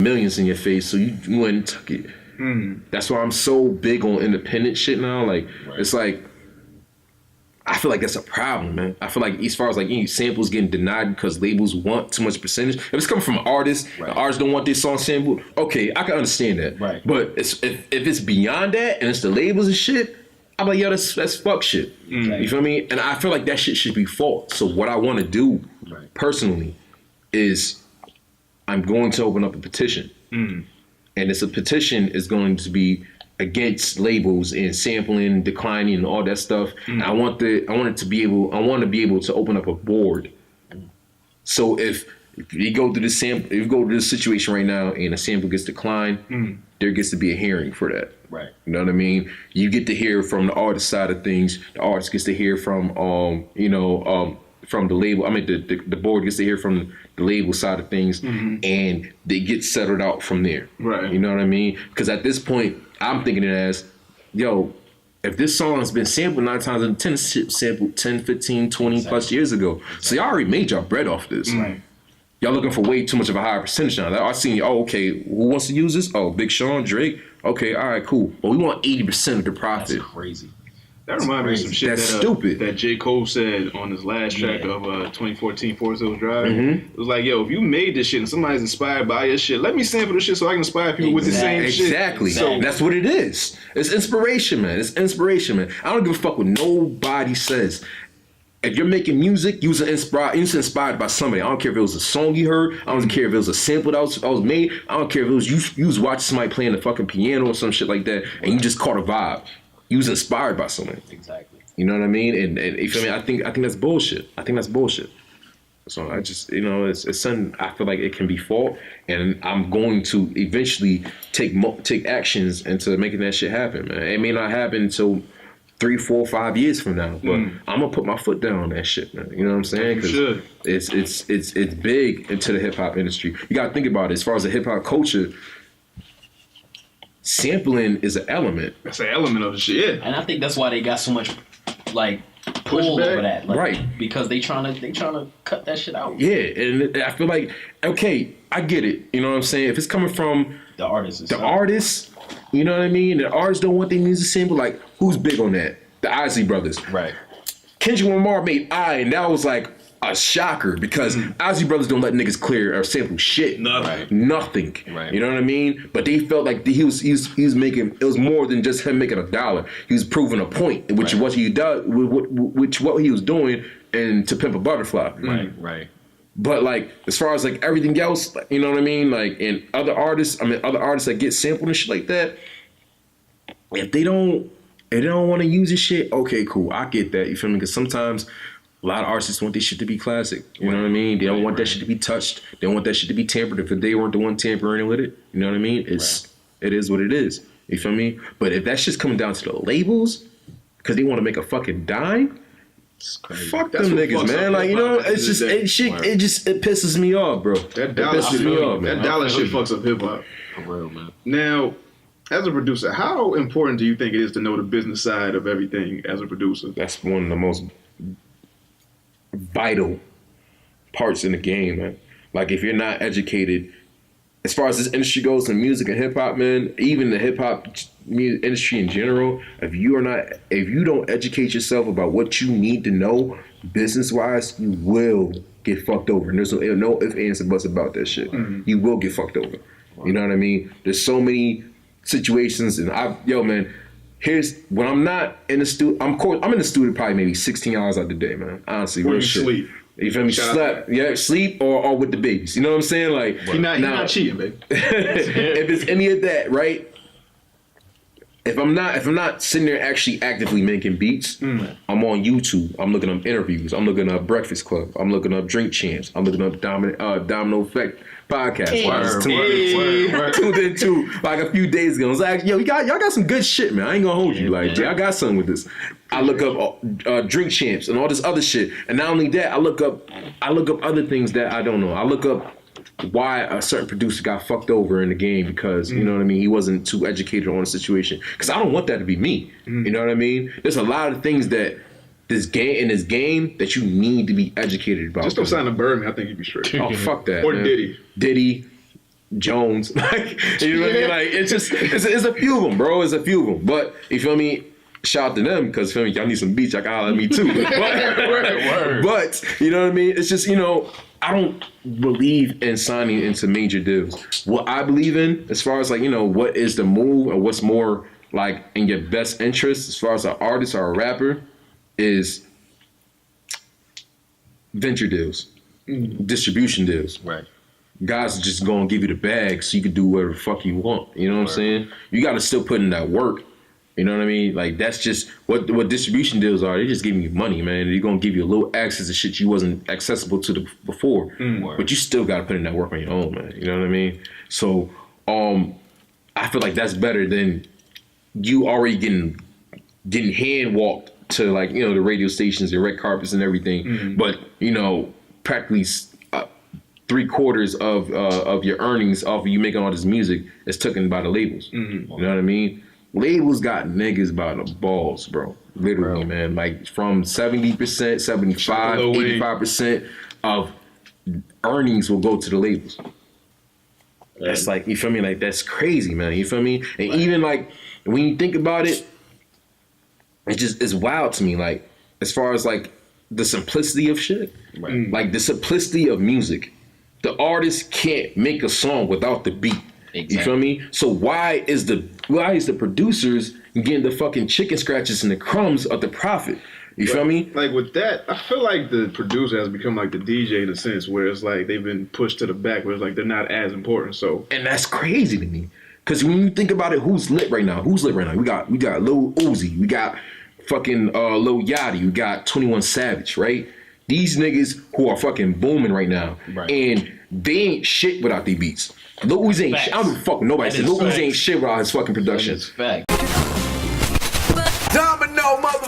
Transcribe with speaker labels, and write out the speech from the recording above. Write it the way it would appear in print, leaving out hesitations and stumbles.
Speaker 1: millions in your face, so you went and took it. That's why I'm so big on independent shit now. Like, it's like, I feel like that's a problem, man. I feel like as far as like any samples getting denied because labels want too much percentage. If it's coming from an artist, the artists don't want this song sampled, okay, I can understand that.
Speaker 2: Right.
Speaker 1: But if it's beyond that and it's the labels and shit, I'm like, yo, that's fuck shit. You feel me? And I feel like that shit should be fought. So what I want to do personally is I'm going to open up a petition. And it's a petition is going to be against labels and sampling, declining, and all that stuff. And I want to be able to open up a board. So if you go through this situation right now and a sample gets declined, there gets to be a hearing for that.
Speaker 2: Right.
Speaker 1: You know what I mean? You get to hear from the artist side of things. The artist gets to hear from from the label. I mean, the board gets to hear from the label side of things, and they get settled out from there.
Speaker 3: Right.
Speaker 1: You know what I mean? Because at this point, I'm thinking it as, yo, if this song has been sampled 9 times out of 10, sampled 10, 15, 20 plus years ago. So y'all already made y'all bread off this.
Speaker 2: Right.
Speaker 1: Y'all looking for way too much of a higher percentage now. I seen, okay, who wants to use this? Oh, Big Sean, Drake. Okay, all right, cool. But we want 80% of the profit.
Speaker 2: That's crazy.
Speaker 3: That reminds me of some shit
Speaker 1: stupid.
Speaker 3: That J. Cole said on his last track of 2014 Forest Hills Drive. It was like, yo, if you made this shit and somebody's inspired by your shit, let me sample this shit so I can inspire people with the same shit.
Speaker 1: Exactly. So that's what it is. It's inspiration, man. I don't give a fuck what nobody says. If you're making music, you was inspired by somebody. I don't care if it was a song you heard. I don't care if it was a sample that was made. I don't care if it was you was watching somebody playing the fucking piano or some shit like that, and you just caught a vibe. You was inspired by something.
Speaker 2: Exactly.
Speaker 1: You know what I mean? And you feel me? I think that's bullshit. So I just, it's something I feel like it can be fought, and I'm going to eventually take actions into making that shit happen, man. It may not happen until 3, 4, 5 years from now, but I'm gonna put my foot down on that shit, man. You know what I'm saying? Because it's big into the hip hop industry. You gotta think about it. As far as the hip hop culture, sampling is an element.
Speaker 3: That's an element of the shit. Yeah.
Speaker 2: And I think that's why they got so much like pull over that, like,
Speaker 1: right?
Speaker 2: Because they trying to cut that shit out.
Speaker 1: Yeah, and I feel like, okay, I get it. You know what I'm saying? If it's coming from
Speaker 2: the artist,
Speaker 1: you know what I mean? The artists don't want their music sampled. Like, who's big on that? The Isley Brothers.
Speaker 2: Right.
Speaker 1: Kendrick Lamar made and that was like a shocker because Isley Brothers don't let niggas clear or sample shit. Nothing.
Speaker 2: Right.
Speaker 1: You know what I mean? But they felt like he was making, it was more than just him making $1. He was proving a point, which what he was doing and To Pimp a Butterfly.
Speaker 2: Right.
Speaker 1: But like, as far as like everything else, you know what I mean? Like, and other artists that get sampled and shit like that, if they don't want to use this shit, okay, cool, I get that. You feel me? Because sometimes a lot of artists want this shit to be classic. You know what I mean? They don't want that shit to be touched. They don't want that shit to be tampered if they weren't the one tampering with it. You know what I mean? It is what it is. You feel me? But if that shit's coming down to the labels because they want to make a fucking dime, fuck them niggas, man. Like, you know, it's just it pisses me off, bro.
Speaker 3: That dollar shit fucks up hip hop.
Speaker 2: For real, man.
Speaker 3: Now, as a producer, how important do you think it is to know the business side of everything as a producer?
Speaker 1: That's one of the most vital parts in the game, man. Like, if you're not educated, as far as this industry goes in music and hip hop, man, even the hip hop industry in general, if you don't educate yourself about what you need to know business wise, you will get fucked over. And there's no ifs, ands, and buts about that shit. You will get fucked over. You know what I mean? There's so many situations, and here's when I'm not in the studio. I'm in the studio probably maybe 16 hours out the day, man. Honestly,
Speaker 3: Where
Speaker 1: real
Speaker 3: you
Speaker 1: shit.
Speaker 3: sleep.
Speaker 1: You feel me? Sleep or with the babies. You know what I'm saying? Like,
Speaker 3: you're not cheating, baby.
Speaker 1: If it's any of that, right? If I'm not sitting there actually actively making beats, I'm on YouTube. I'm looking up interviews. I'm looking up Breakfast Club. I'm looking up Drink Champs. I'm looking up Domino Effect podcast. Tuned into like a few days ago. I was like, yo, y'all got some good shit, man. I ain't gonna hold you. Like, I got something with this. I look up Drink Champs and all this other shit. And not only that, I look up other things that I don't know. I look up why a certain producer got fucked over in the game because, you know what I mean, he wasn't too educated on the situation. Because I don't want that to be me. You know what I mean? There's a lot of things that this game that you need to be educated about.
Speaker 3: Just don't sign a Birdman, I think you'd be straight.
Speaker 1: Oh, fuck that.
Speaker 3: Or
Speaker 1: man.
Speaker 3: Diddy.
Speaker 1: Jones. Like, you know what I mean? Like, it's just, it's a few of them, bro. It's a few of them. But, you feel me? Shout out to them, because, feel me, y'all need some beats, y'all can holler at me too. But, you know what I mean? It's just, you know, I don't believe in signing into major deals. What I believe in, as far as like, you know, what is the move or what's more like in your best interest as far as an artist or a rapper, is venture deals, distribution deals.
Speaker 2: Right.
Speaker 1: Guys are just gonna give you the bag so you can do whatever the fuck you want. You know what I'm saying? You gotta still put in that work. You know what I mean? Like, that's just what distribution deals are. They're just giving you money, man. They're gonna give you a little access to shit you wasn't accessible to before. But you still gotta put in that work on your own, man. You know what I mean? So I feel like that's better than you already getting hand walked to, like, you know, the radio stations, the red carpets and everything. But, you know, practically 3/4 of your earnings off of you making all this music is taken by the labels. You know what I mean? Labels got niggas by the balls, bro. Literally, man. Like, from 70%, 75, 85% of earnings will go to the labels. That's like, you feel me? Like, that's crazy, man. You feel me? And even like, when you think about it, it's wild to me. Like, as far as like the simplicity of shit, like the simplicity of music. The artist can't make a song without the beat. Exactly. You feel me? So why is the producers getting the fucking chicken scratches and the crumbs of the profit? You feel me?
Speaker 3: Like, with that, I feel like the producer has become like the DJ in a sense, where it's like they've been pushed to the back, where it's like they're not as important. So,
Speaker 1: and that's crazy to me, because when you think about it, who's lit right now? We got Lil Uzi, we got fucking Lil Yachty, we got 21 Savage, right? These niggas who are fucking booming right now, and they ain't shit without their beats. Lil Uzi ain't shit. I don't give a fuck what nobody said. Lil Uzi ain't shit without his fucking production.
Speaker 2: That is fact.
Speaker 4: Domino, mother.